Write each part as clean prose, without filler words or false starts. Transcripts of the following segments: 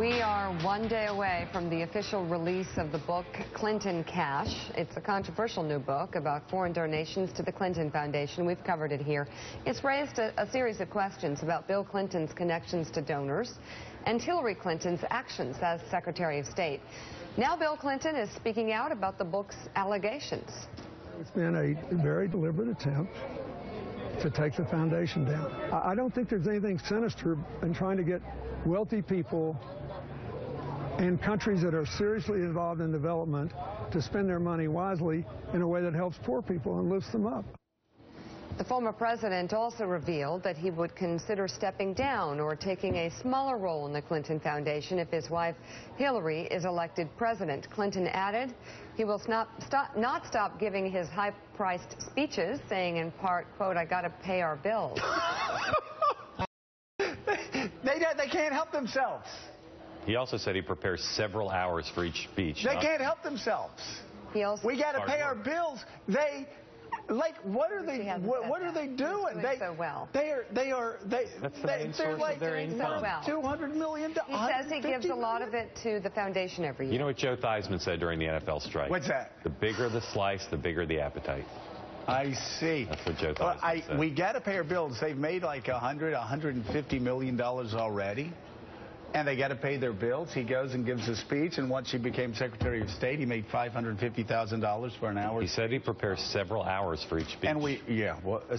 We are one day away from the official release of the book Clinton Cash. It's a controversial new book about foreign donations to the Clinton Foundation. We've covered it here. It's raised a series of questions about Bill Clinton's connections to donors and Hillary Clinton's actions as Secretary of State. Now Bill Clinton is speaking out about the book's allegations. It's been a very deliberate attempt to take the foundation down. I don't think there's anything sinister in trying to get wealthy people and countries that are seriously involved in development to spend their money wisely in a way that helps poor people and lifts them up. The former president also revealed that he would consider stepping down or taking a smaller role in the Clinton Foundation if his wife Hillary is elected president. Clinton added he will not stop giving his high-priced speeches, saying in part, quote, "I got to pay our bills." They can't help themselves. He also said he prepares several hours for each speech. They can't help themselves. We got to pay our bills. What are they? What are they doing? They so well. That's the main source of their income. $200 million. He says he gives a lot of it to the foundation every year. You know what Joe Theismann said during the NFL strike? What's that? The bigger the slice, the bigger the appetite. I see. That's what Joe Theismann said. We got to pay our bills. They've made like $150 million already. And they got to pay their bills. He goes and gives a speech, and once he became Secretary of State, he made $550,000 for an hour. He said he prepares several hours for each speech. And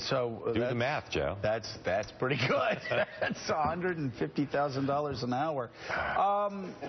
so do the math, Joe. That's pretty good. That's $150,000 an hour.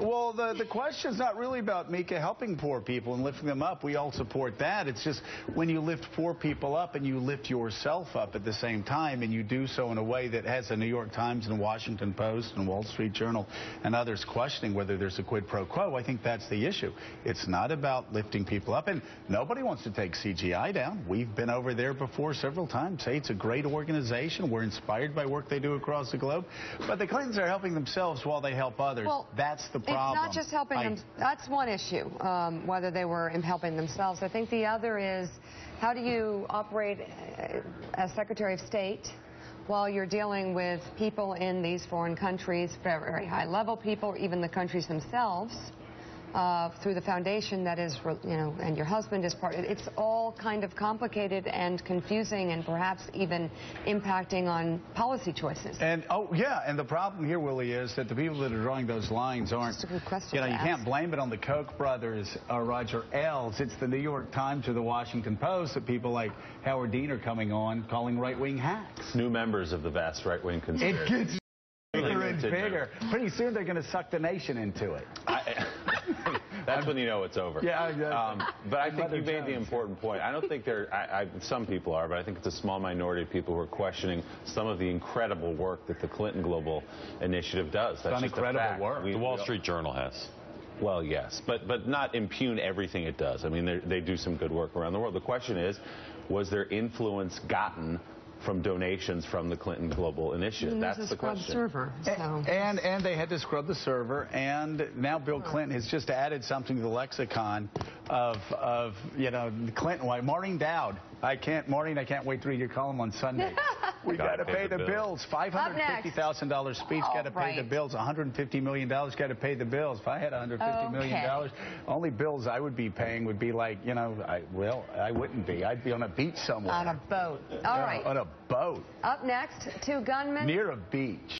Well, the question's not really about Mika helping poor people and lifting them up. We all support that. It's just when you lift poor people up and you lift yourself up at the same time, and you do so in a way that has the New York Times and Washington Post and Wall Street Journal and others questioning whether there's a quid pro quo, I think that's the issue. It's not about lifting people up, and nobody wants to take CGI down. We've been over there before several times. Hey, it's a great organization. We're inspired by work they do across the globe. But the Clintons are helping themselves while they help others. Well, that's the problem. It's not just helping them. That's one issue, whether they were helping themselves. I think the other is, how do you operate as Secretary of State while you're dealing with people in these foreign countries, very high-level people, even the countries themselves, through the foundation that is, and your husband is part. It's all kind of complicated and confusing, and perhaps even impacting on policy choices. And and the problem here, Willie, is that the people that are drawing those lines aren't. That's a good question. You can't blame it on the Koch brothers or Roger Ailes. It's the New York Times or the Washington Post that people like Howard Dean are coming on calling right-wing hacks. New members of the vast right-wing conspiracy. It gets bigger and bigger. Pretty soon they're going to suck the nation into it. That's when you know it's over. Yeah. But I think you made the important point. I don't think some people are, but I think it's a small minority of people who are questioning some of the incredible work that the Clinton Global Initiative does. That's just incredible work. The Wall Street Journal has. Well, yes, but not impugn everything it does. I mean, they do some good work around the world. The question is, was there influence gotten from donations from the Clinton Global Initiative? That's the question. Server, so. And they had to scrub the server, and now Bill Clinton has just added something to the lexicon of Clinton. Like Maureen Dowd. I can't wait to read your column on Sunday. We got to pay the bills. $550,000 speech, got to pay the bills. $150 million, got to pay the bills. If I had $150 million, only bills I would be paying would be like, I wouldn't be. I'd be on a beach somewhere. On a boat. All right. On a boat. Up next, two gunmen. Near a beach.